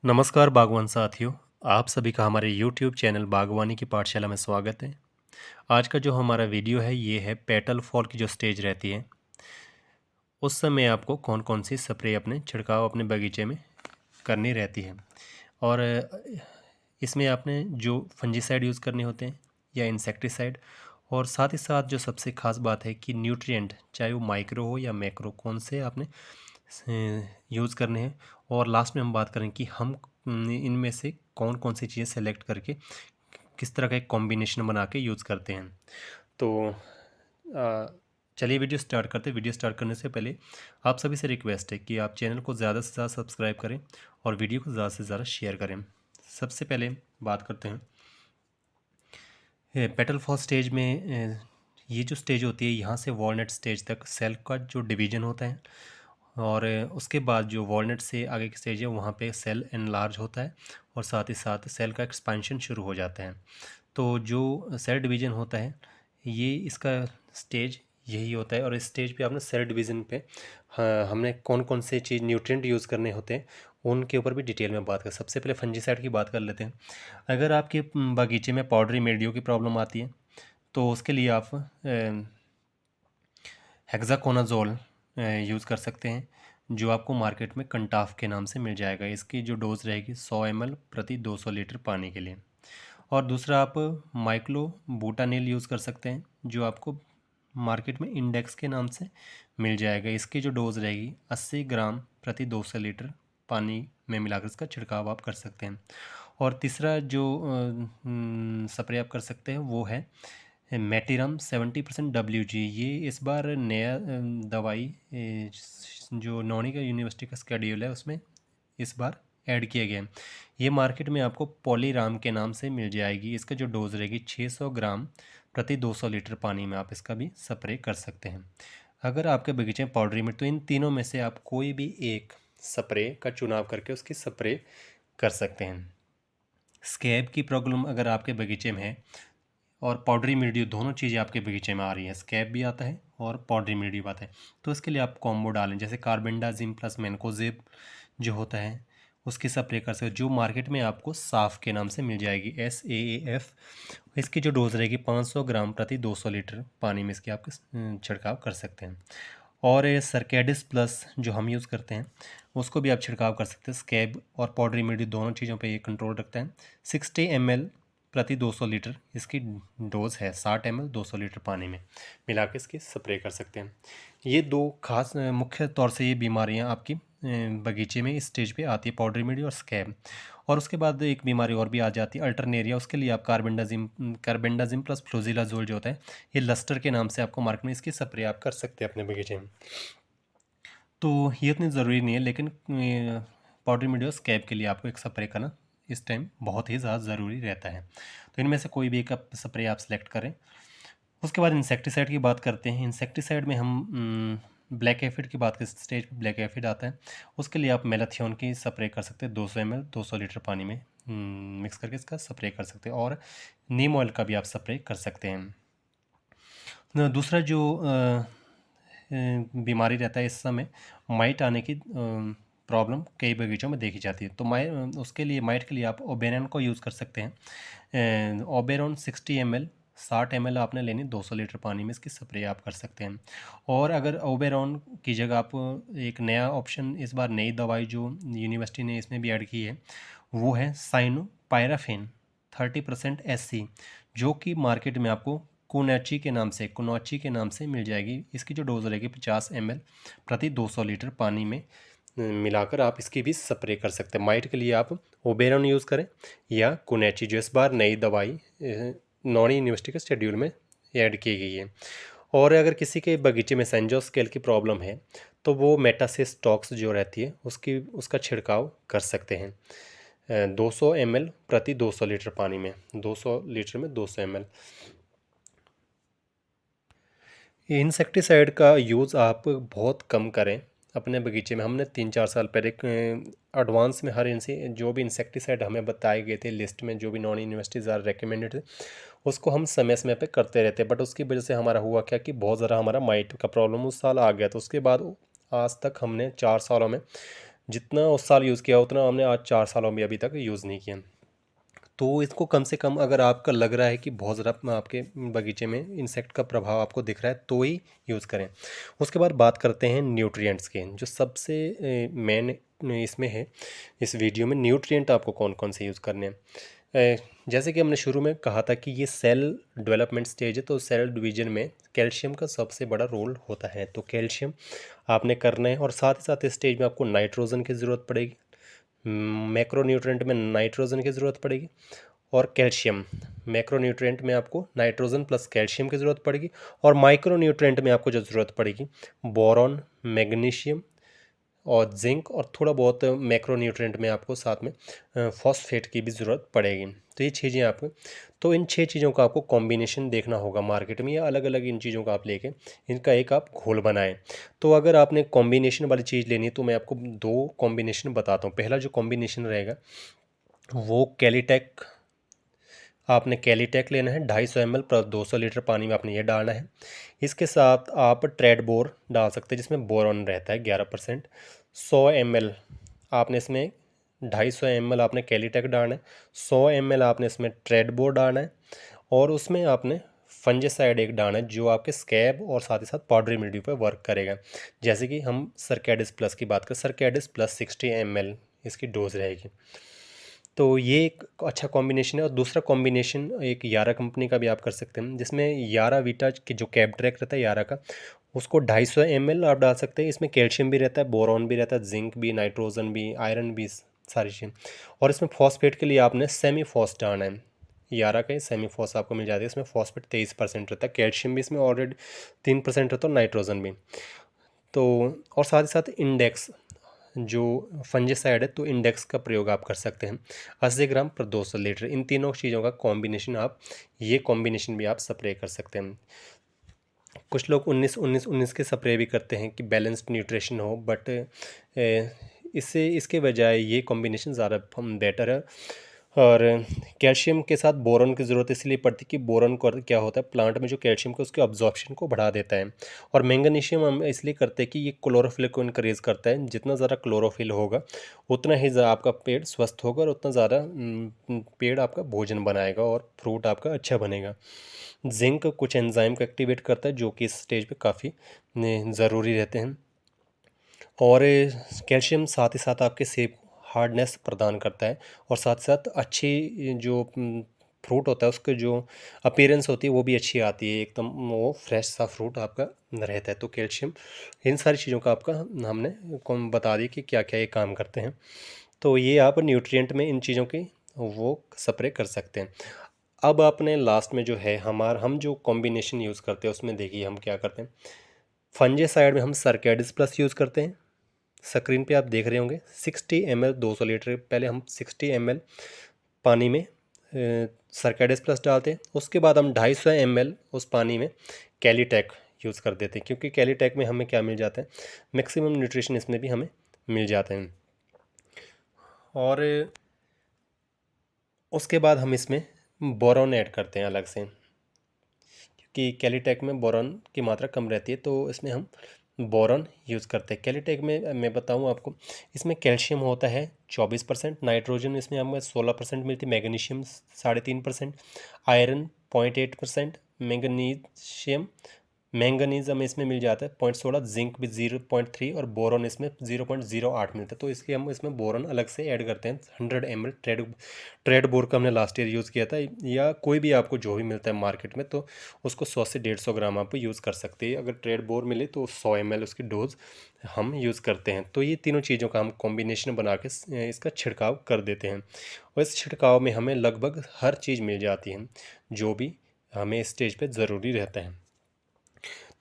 नमस्कार बागवान साथियों। आप सभी का हमारे YouTube चैनल बागवानी की पाठशाला में स्वागत है। आज का जो हमारा वीडियो है ये है पेटल फॉल की जो स्टेज रहती है उस समय आपको कौन कौन सी स्प्रे अपने छिड़काव अपने बगीचे में करनी रहती है। और इसमें आपने जो फंजीसाइड यूज़ करने होते हैं या इंसेक्टिसाइड, और साथ ही साथ जो सबसे ख़ास बात है कि न्यूट्रिएंट चाहे वो माइक्रो हो या मैक्रो कौन से आपने यूज़ करने हैं। और लास्ट में हम बात करें कि हम इनमें से कौन कौन सी चीज़ें सेलेक्ट करके किस तरह का एक कॉम्बिनेशन बना के यूज़ करते हैं। तो चलिए वीडियो स्टार्ट करते हैं। वीडियो स्टार्ट करने से पहले आप सभी से रिक्वेस्ट है कि आप चैनल को ज़्यादा से ज़्यादा सब्सक्राइब करें और वीडियो को ज़्यादा से ज़्यादा शेयर करें। सबसे पहले बात करते हैं पेटल फॉल स्टेज में। ये जो स्टेज होती है यहाँ से वॉलनट स्टेज तक सेल का जो डिवीजन होता है, और उसके बाद जो वॉलनट से आगे की स्टेज है वहाँ पे सेल एनलार्ज होता है और साथ ही साथ सेल का एक्सपेंशन शुरू हो जाता है। तो जो सेल डिवीज़न होता है ये इसका स्टेज यही होता है। और इस स्टेज पे आपने सेल डिवीज़न पे हाँ, हमने कौन कौन से चीज़ न्यूट्रिएंट यूज़ करने होते हैं उनके ऊपर भी डिटेल में बात कर। सबसे पहले फंजीसाइड की बात कर लेते हैं। अगर आपके बगीचे में पाउडरी मिल्ड्यू की प्रॉब्लम आती है तो उसके लिए आप हेक्साकोनाजोल यूज़ कर सकते हैं, जो आपको मार्केट में कंटाफ के नाम से मिल जाएगा। इसकी जो डोज़ रहेगी 100 ml प्रति 200 लीटर पानी के लिए। और दूसरा आप माइक्लो बूटानिल यूज़ कर सकते हैं, जो आपको मार्केट में इंडेक्स के नाम से मिल जाएगा। इसकी जो डोज़ रहेगी 80 ग्राम प्रति 200 लीटर पानी में मिलाकर इसका छिड़काव आप कर सकते हैं। और तीसरा जो स्प्रे आप कर सकते हैं वो है मेटिरम 70% WG। ये इस बार नया दवाई जो नौनी का यूनिवर्सिटी का स्केड्यूल है उसमें इस बार ऐड किया गया है। ये मार्केट में आपको पॉलीराम के नाम से मिल जाएगी। इसका जो डोज रहेगी 600 ग्राम प्रति 200 लीटर पानी में आप इसका भी स्प्रे कर सकते हैं। अगर आपके बगीचे में पाउडरी मिट्टी, तो इन तीनों में से आप कोई भी एक स्प्रे का चुनाव करके उसकी स्प्रे कर सकते हैं। स्कैब की प्रॉब्लम अगर आपके बगीचे में है और पाउडरी मिल्ड्यू, दोनों चीज़ें आपके बगीचे में आ रही है, स्कैब भी आता है और पाउडरी मिल्ड्यू भी आता है, तो इसके लिए आप कॉम्बो डालें, जैसे कार्बेंडाजिम प्लस मैनकोजेब जो होता है उसकी स्प्रे कर सकते, जो मार्केट में आपको साफ के नाम से मिल जाएगी, SAAF। इसकी जो डोज रहेगी 500 ग्राम प्रति 200 लीटर पानी में इसकी आप छिड़काव कर सकते हैं। और ये सरकेडिस प्लस जो हम यूज़ करते हैं उसको भी आप छिड़काव कर सकते हैं। स्कैब और पाउडरी मिल्ड्यू दोनों चीज़ों पे ये कंट्रोल रखता है। 60 ml प्रति 200 लीटर इसकी डोज़ है। 60 ml 200 लीटर पानी में मिला के इसकी स्प्रे कर सकते हैं। ये दो खास मुख्य तौर से ये बीमारियां आपकी बगीचे में इस स्टेज पे आती है, पाउडरी मिल्ड्यू और स्कैब। और उसके बाद एक बीमारी और भी आ जाती है अल्टरनेरिया। उसके लिए आप कार्बेंडाजिम प्लस फ्लोजिलाजोल जो होता है, ये लस्टर के नाम से आपको मार्केट में इसकी स्प्रे आप कर सकते हैं अपने बगीचे में। तो ये इतनी ज़रूरी नहीं है, लेकिन पाउडरी मिल्ड्यू स्कैब के लिए आपको एक स्प्रे करना इस टाइम बहुत ही ज़्यादा ज़रूरी रहता है। तो इनमें से कोई भी एक स्प्रे आप सेलेक्ट करें। उसके बाद इंसेक्टिसाइड की बात करते हैं। इंसेक्टिसाइड में हम ब्लैक एफिड की बात करें, स्टेज पे ब्लैक एफिड आता है, उसके लिए आप मेलाथियोन की स्प्रे कर सकते हैं। 200 ml 200 लीटर पानी में मिक्स करके इसका स्प्रे कर सकते हैं। और नीम ऑयल का भी आप स्प्रे कर सकते हैं। दूसरा जो बीमारी रहता है इस समय, माइट आने की प्रॉब्लम कई बगीचों में देखी जाती है। तो उसके लिए माइट के लिए आप ओबेरॉन को यूज़ कर सकते हैं। ओबेरॉन 60 ml 60 ml आपने लेनी, 200 लीटर पानी में इसकी स्प्रे आप कर सकते हैं। और अगर ओबेरॉन की जगह आप एक नया ऑप्शन, इस बार नई दवाई जो यूनिवर्सिटी ने इसमें भी ऐड की है, वो है साइनोपायराफिन 30% SC, जो कि मार्केट में आपको कुनौची के नाम से मिल जाएगी। इसकी जो डोज रहेगी 50 ml प्रति 200 लीटर पानी में मिलाकर आप इसकी भी स्प्रे कर सकते हैं। माइट के लिए आप ओबेरॉन यूज़ करें या कुनैची, जो इस बार नई दवाई नॉन यूनिवर्सिटी के शेड्यूल में ऐड की गई है। और अगर किसी के बगीचे में सेंजोस्केल की प्रॉब्लम है तो वो मेटासिस टॉक्स जो रहती है उसका छिड़काव कर सकते हैं। 200 ml प्रति 200 लीटर पानी में, 200 लीटर में 200 ml। इंसेक्टिसाइड का यूज़ आप बहुत कम करें अपने बगीचे में। हमने 3-4 साल पहले एडवांस में हर जो भी इंसेक्टिसाइड हमें बताए गए थे लिस्ट में, जो भी नॉन यूनिवर्सिटी ज़्यादा रिकमेंडेड थे, उसको हम समय समय पे करते रहते। बट उसकी वजह से हमारा हुआ क्या कि बहुत ज़्यादा हमारा माइट का प्रॉब्लम उस साल आ गया। तो उसके बाद आज तक हमने 4 सालों में जितना उस साल यूज़ किया उतना हमने आज 4 सालों में अभी तक यूज़ नहीं किया। तो इसको कम से कम अगर आपका लग रहा है कि बहुत ज़्यादा आपके बगीचे में इंसेक्ट का प्रभाव आपको दिख रहा है तो ही यूज़ करें। उसके बाद बात करते हैं न्यूट्रिएंट्स के, जो सबसे मेन इसमें है इस वीडियो में, न्यूट्रिएंट आपको कौन कौन से यूज़ करने हैं। जैसे कि हमने शुरू में कहा था कि ये सेल डेवलपमेंट स्टेज है, तो सेल डिवीजन में कैल्शियम का सबसे बड़ा रोल होता है। तो कैल्शियम आपने करना है, और साथ ही साथ इस स्टेज में आपको नाइट्रोजन की ज़रूरत पड़ेगी, मैक्रोन्यूट्रेंट में नाइट्रोजन की ज़रूरत पड़ेगी, और कैल्शियम मैक्रोन्यूट्रेंट में आपको नाइट्रोजन प्लस कैल्शियम की ज़रूरत पड़ेगी, और माइक्रोन्यूट्रेंट में आपको जो ज़रूरत पड़ेगी बोरॉन, मैग्नीशियम और जिंक, और थोड़ा बहुत मैक्रोन्यूट्रेंट में आपको साथ में फॉस्फेट की भी ज़रूरत पड़ेगी। तो ये चीज़ें आपको, तो इन 6 चीज़ों का आपको कॉम्बिनेशन देखना होगा मार्केट में, या अलग अलग इन चीज़ों का आप लेके इनका एक आप घोल बनाएं। तो अगर आपने कॉम्बिनेशन वाली चीज़ लेनी है तो मैं आपको 2 कॉम्बिनेशन बताता हूँ। पहला जो कॉम्बिनेशन रहेगा वो कैलीटेक, आपने कैलीटेक लेना है 250 ml पर 200 लीटर पानी में आपने ये डालना है। इसके साथ आप ट्रेडबोर डाल सकते हैं जिसमें बोरॉन रहता है 11%। 100 ml आपने इसमें 250 ml आपने कैलीटेक डालना है, 100 ml आपने इसमें ट्रेडबोर डालना है, और उसमें आपने फंजीसाइड एक डालना है जो आपके स्कैब और साथ ही साथ पाउडरी मिल्ड्यू पर वर्क करेगा। जैसे कि हम सरकैडिस प्लस की बात करें, सरकैडिस प्लस 60 ml इसकी डोज रहेगी। तो ये एक अच्छा कॉम्बिनेशन है। और दूसरा कॉम्बिनेशन एक यारा कंपनी का भी आप कर सकते हैं, जिसमें यारा वीटा की जो कैप ट्रैक रहता है यारा का, उसको 250 ml आप डाल सकते हैं। इसमें कैल्शियम भी रहता है, बोरॉन भी रहता है, जिंक भी, नाइट्रोजन भी, आयरन भी, सारी चीज़ें। और इसमें फॉस्फेट के लिए आपने सेमी फॉस डालना है। यारा का सेमी फॉस आपको मिल जाती है, इसमें फॉस्फेट 23% रहता है, कैल्शियम भी इसमें ऑलरेडी 3% रहता है, और नाइट्रोजन भी। तो और साथ ही साथ इंडेक्स जो फंजीसाइड है, तो इंडेक्स का प्रयोग आप कर सकते हैं 80 ग्राम पर 200 लीटर। इन तीनों चीज़ों का कॉम्बिनेशन आप, ये कॉम्बिनेशन भी आप स्प्रे कर सकते हैं। कुछ लोग 19-19-19 के स्प्रे भी करते हैं कि बैलेंस्ड न्यूट्रिशन हो, बट इससे इसके बजाय ये कॉम्बिनेशन ज़्यादा बेटर है। और कैल्शियम के साथ बोरॉन की ज़रूरत इसलिए पड़ती है कि बोरॉन को क्या होता है, प्लांट में जो कैल्शियम का उसके अब्जॉर्प्शन को बढ़ा देता है। और मैंगनीशियम हम इसलिए करते हैं कि ये क्लोरोफिल को इनक्रीज़ करता है। जितना ज़्यादा क्लोरोफिल होगा उतना ही आपका पेड़ स्वस्थ होगा, और उतना ज़्यादा पेड़ आपका भोजन बनाएगा और फ्रूट आपका अच्छा बनेगा। जिंक कुछ एंजाइम को एक्टिवेट करता है जो कि इस स्टेज पे काफ़ी ज़रूरी रहते हैं। और कैल्शियम साथ ही साथ आपके सेब को हार्डनेस प्रदान करता है, और साथ साथ अच्छी जो फ्रूट होता है उसके जो अपीयरेंस होती है वो भी अच्छी आती है, एकदम वो फ्रेश सा फ्रूट आपका रहता है। तो कैल्शियम, इन सारी चीज़ों का आपका हमने कौन बता दी कि क्या क्या ये काम करते हैं। तो ये आप न्यूट्रिएंट में इन चीज़ों की वो स्प्रे कर सकते हैं। अब आपने लास्ट में जो है हम जो कॉम्बिनेशन यूज़ करते हैं उसमें देखिए हम क्या करते हैं। फंजीसाइड में हम सरकैडिस प्लस यूज़ करते हैं। स्क्रीन पे आप देख रहे होंगे 60 ml 200 लीटर, पहले हम 60 ml पानी में सरकैडिस प्लस डालते हैं। उसके बाद हम 250 ml उस पानी में कैलीटेक यूज़ कर देते हैं, क्योंकि कैलीटेक में हमें क्या मिल जाता है, मैक्सिमम न्यूट्रिशन इसमें भी हमें मिल जाते हैं। और उसके बाद हम इसमें बोरॉन ऐड करते हैं अलग से, क्योंकि कैलीटेक में बोरॉन की मात्रा कम रहती है, तो इसमें हम बोरॉन यूज़ करते हैं। कैलीटेक में मैं बताऊं आपको, इसमें कैल्शियम होता है 24%, नाइट्रोजन इसमें हमें 16% मिलती है, मैग्नीशियम 3.5%, आयरन 0.8%, मैंगनीज हमें इसमें मिल जाता है 0.16, जिंक भी 0.3, और बोरॉन इसमें 0.08 मिलता है। तो इसलिए हम इसमें बोरॉन अलग से ऐड करते हैं 100 ml। ट्रेड बोर का हमने लास्ट ईयर यूज़ किया था, या कोई भी आपको जो भी मिलता है मार्केट में, तो उसको 100 से 150 ग्राम आप यूज़ कर सकते हैं। अगर ट्रेड बोर मिले तो 100 ml उसकी डोज हम यूज़ करते हैं। तो ये तीनों चीज़ों का हम कॉम्बिनेशन बना के इसका छिड़काव कर देते हैं, और इस छिड़काव में हमें लगभग हर चीज़ मिल जाती है जो भी हमें इस स्टेज पे ज़रूरी रहता है।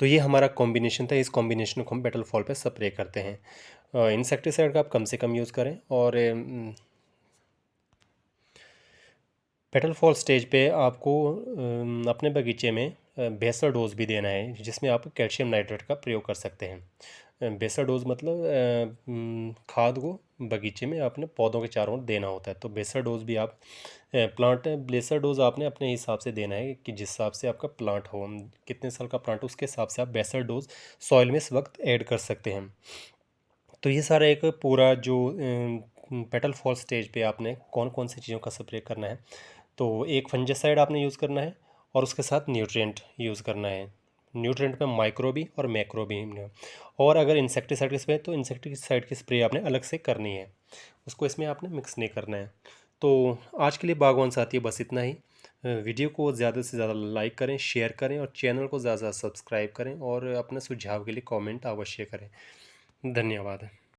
तो ये हमारा कॉम्बिनेशन था, इस कॉम्बिनेशन को हम पेटल फॉल पे स्प्रे करते हैं। इंसेक्टिसाइड का आप कम से कम यूज़ करें। और पेटल फॉल स्टेज पे आपको अपने बगीचे में बेसल डोज भी देना है, जिसमें आप कैल्शियम नाइट्रेट का प्रयोग कर सकते हैं। बेसल डोज मतलब खाद को बगीचे में आपने पौधों के चारों ओर देना होता है। तो बेसल डोज भी आप प्लांट ब्लेसर डोज आपने अपने हिसाब से देना है कि जिस हिसाब से आपका प्लांट हो, कितने साल का प्लांट, उसके हिसाब से आप बेसल डोज सॉइल में इस वक्त ऐड कर सकते हैं। तो ये सारा एक पूरा जो पेटल फॉल स्टेज पे आपने कौन कौन सी चीज़ों का स्प्रे करना है। तो एक फंजासाइड आपने यूज़ करना है और उसके साथ न्यूट्रिएंट यूज़ करना है। न्यूट्रिएंट में माइक्रो भी और मैक्रो भी हैं। और अगर इंसेक्टिसाइड की स्प्रे तो इंसेक्टिसाइड की स्प्रे आपने अलग से करनी है, उसको इसमें आपने मिक्स नहीं करना है। तो आज के लिए बागवान साथी बस इतना ही। वीडियो को ज़्यादा से ज़्यादा लाइक करें, शेयर करें और चैनल को ज़्यादा सब्सक्राइब करें और अपने सुझाव के लिए कमेंट अवश्य करें। धन्यवाद।